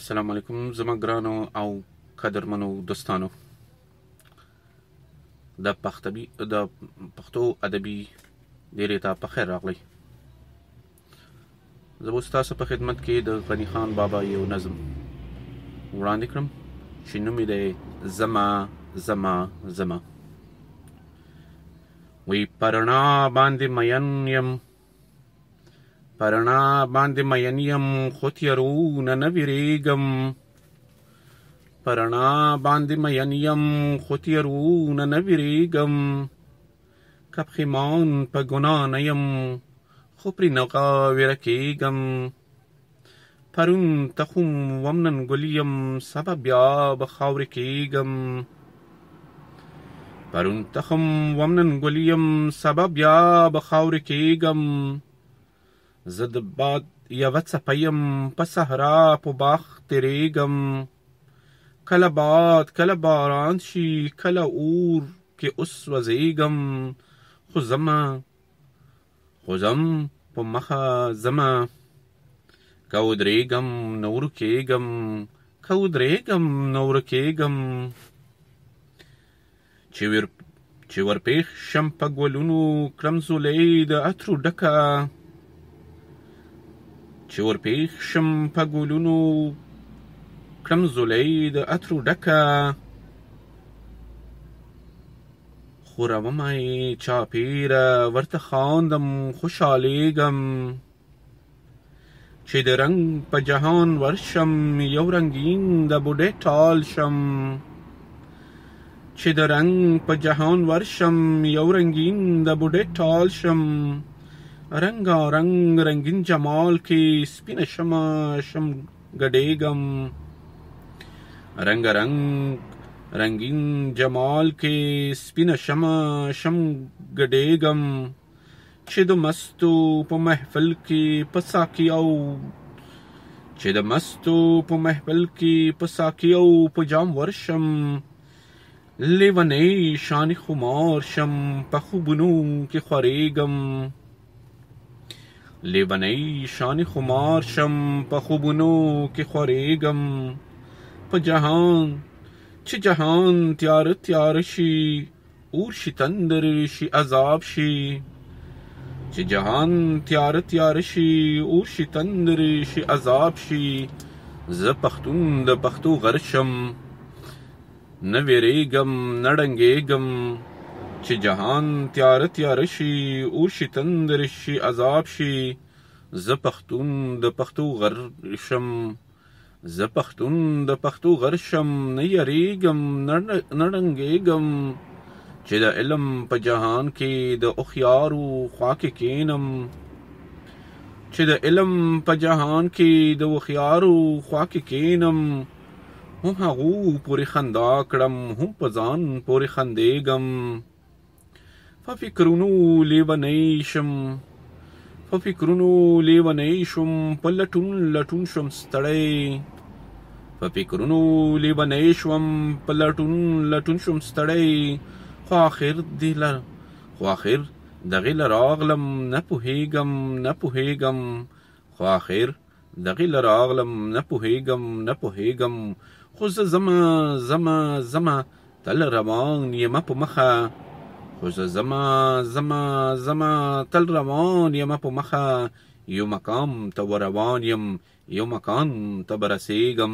السلام علیکم زما ګرانو او قدرمنو دوستانو د پښتو ادبي ډیرې ته په خیر راغلی. زه به ستاسو په خدمت کې د غني خان بابا یو نظم وړاندې کړم چې نوم یې دی زما زما زما. وی پرنا باندې مین یم پرنا باندې مین یم خو تیرونه نه ویریږم پرنا باندې مین یم خو تیرونه نه ویریږم که پښیمان په ګناه نه یم خو پرې نه ویره کېږم پرون ته خو وم نن ګل یم سبا بیا به خاورې کېږم پرون ته خو وم نن ګل یم سبا بیا به خاورې کېږم زه د باد یوه څپه یم په صحرا په باغ تېرېږم کله باد کله باران شي کله اور کې اوس وځېږم خو ځم په مخه ځمه که ودرېږم نه ورکېږم که ودرېږم نه ورکېږم چې ورپېښ شم په ګلونو کړم زولۍ د عطرو ډکه چې ورپېښ شم په ګلونو کړم زولۍ د عطرو ډکه خورومه یې چاپېره ورته خاندم خوشحالېږم چې د رنګ په جهان ورشم یو رنګین د بوډۍ ټال شم چې د رنګ په جهان ورشم یو رنګین د بوډۍ ټال شم رنګارنګ رنګین جمال کې سپینه شمه شم ګډېږم رنګارنګ رنګین جمال کې سپینه شمه شم ګډېږم چې د مستو په محفل کې په ساقي او چې د مستو په محفل کې په ساقي او په جام ورشم لیونی شانې خمار شم په خوبونو کې خورېږم لیونی شانې خمار شم په خوبونو کې خورېږم په جهان چې جهان تیاره تیاره شي اور شي تندر شي عذاب شي چې جهان تیاره تیاره شي اور شي تندر شي عذاب شي زه پښتون د پښتو غر شم نه ویریږم نه ډنګېږم چې جهان تیاره تیاره شي اور شي تندر شي عذاب شي زه پښتون د پښتو غر شم زه پښتون د پښتو غر شم نه یریږم نه ډنګېږم چې د علم په جهان کې د هوښیارو خوا کې کینم چې د علم په جهان کې د هوښیارو خوا کې کینم هم هغو پورې خندا کړم هم په ځان پورې خندېږم په فکرونو لیونی شم په فکرونو لیونی شم په لټون لټون شم ستړی په فکرونو لیونی شوم په لټون لټون شم ستړی خو آخر دغې له راغلم نه پوهېږم نه پوهېږم خو آخر دغې له راغلم نه پوهېږم نه پوهېږم خو زه ځمه تل روان یمه په مخه خو زه ځمه تل روان یمه په مخه یو مقام ته روان یم یو مکان ته به رسېږم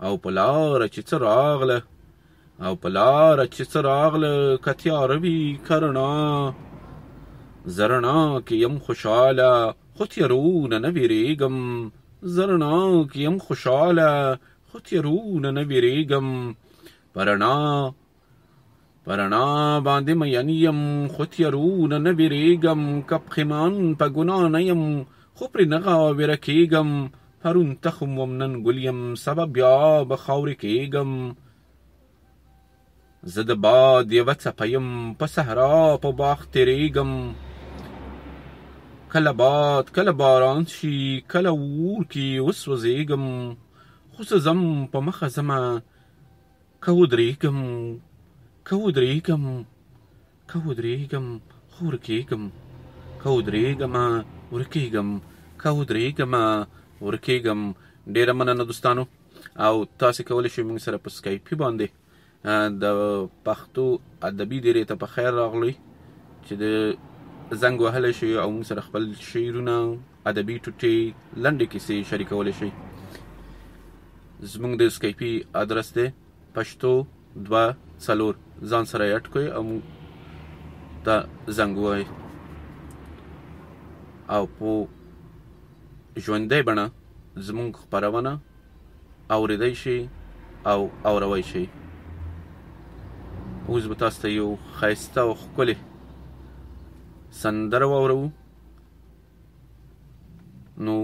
او په لاره چې څه راغله او په لاره چې څه راغله که تیاره وي که رڼا زه رڼا کې یم خوشحاله خو تیارونه نه ویرېږم زه رڼا کې یم خوشحاله خو تیارونه نه ویرېږم په رڼا باندې مین یم خو تیارونه نه ویرېږم که پښیمان په ګناه نه یم خو پرې نه غاوېره کېږم پرون تخم وم نن ګل یم سبا بیا به خاورې کېږم زه د باد یوه څپه یم په صحرا په باغ تېرېږم کله باد کله باران شي کله اور کې وسوځېږم خو زه ځم په مخه ځمه که ودرېږم خو ورکېږم ډېره مننه دوستانو او تاسې کولی شئ موږ سره په سکایپي باندې د پښتو ادبي دیرې ته په خیر راغلی چې د زنګ وهلی شئ او موږ سره خپل شعرونه ادبي ټوټې لنډې کیسې شریکولی شئ زموږ د سکایپي ادرس دی پښتو 2 ځان سره یاد کړئ او موږ ته زنګ ووهئ او په ژوندۍ بڼه زموږ خپرونه اورېدی شي او اوروی شي اوس به تاسو ته یو ښایسته او ښکلې سندره واورو نو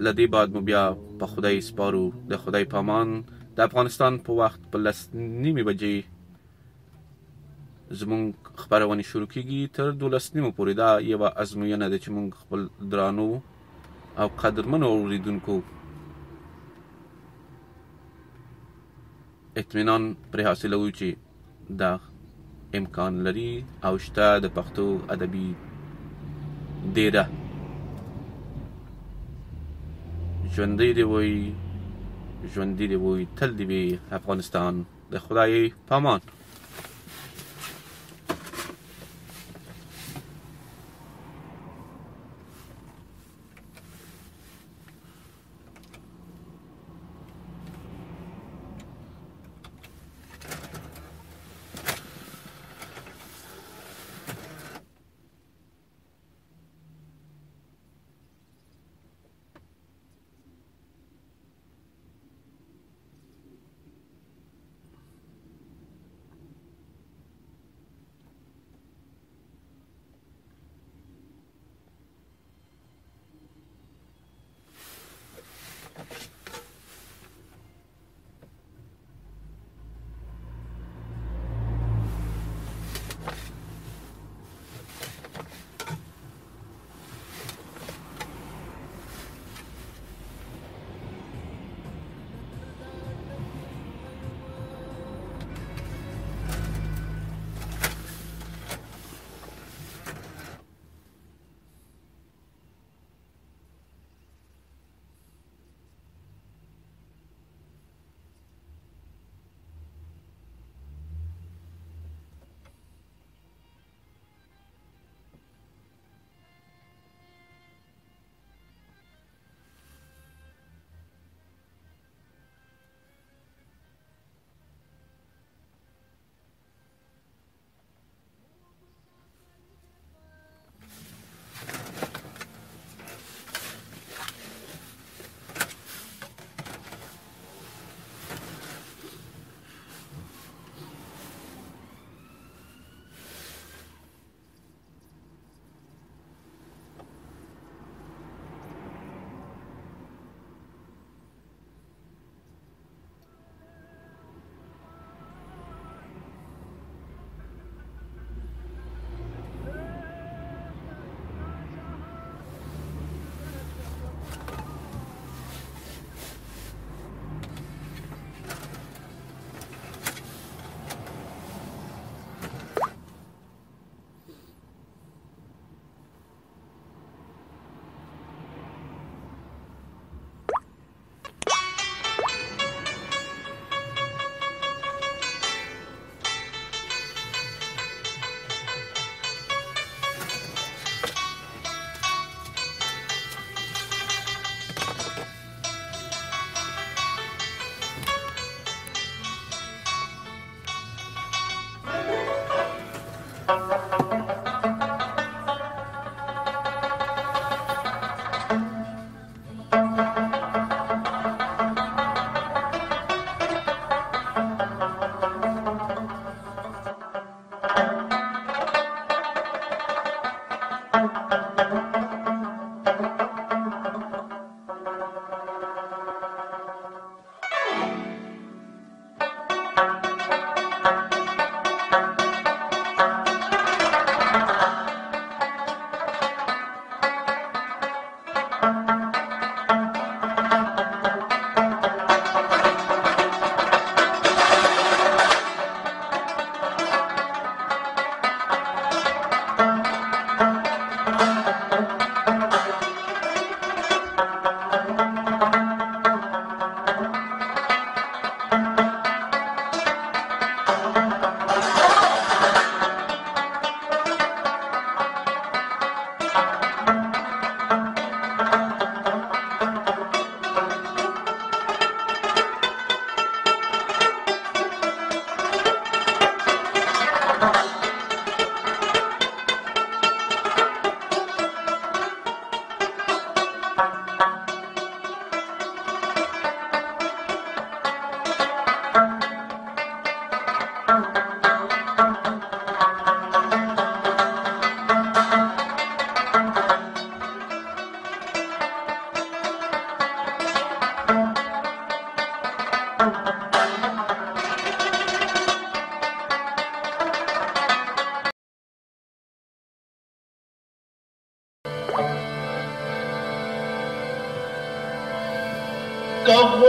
له دې بعد مو بیا په خدای سپارو د خدای په امان د افغانستان په وخت په 10:30 بجې زموږ خپرونې شروع کېږي تر 12:30 پورې دا یوه ازموینه ده چې موږ خپل درانو او قدرمنو اورېدونکو اطمینان پرې حاصلوو چې دا امکان لري او شته د پښتو ادبي دیره ژوندی دی وی تل دی وي افغانستان د خدای په امان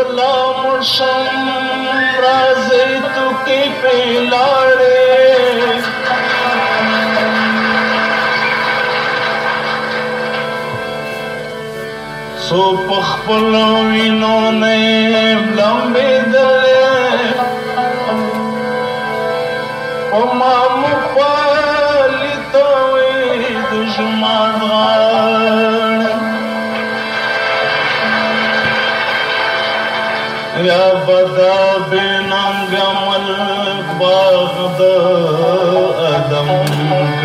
زلا مشم رازی تو کی پیلاڑے سو پخپلو وینو نے لمبی دلے پما مپالی توی دشمان غان یا بدا بینانگ ملک باغ دا ادم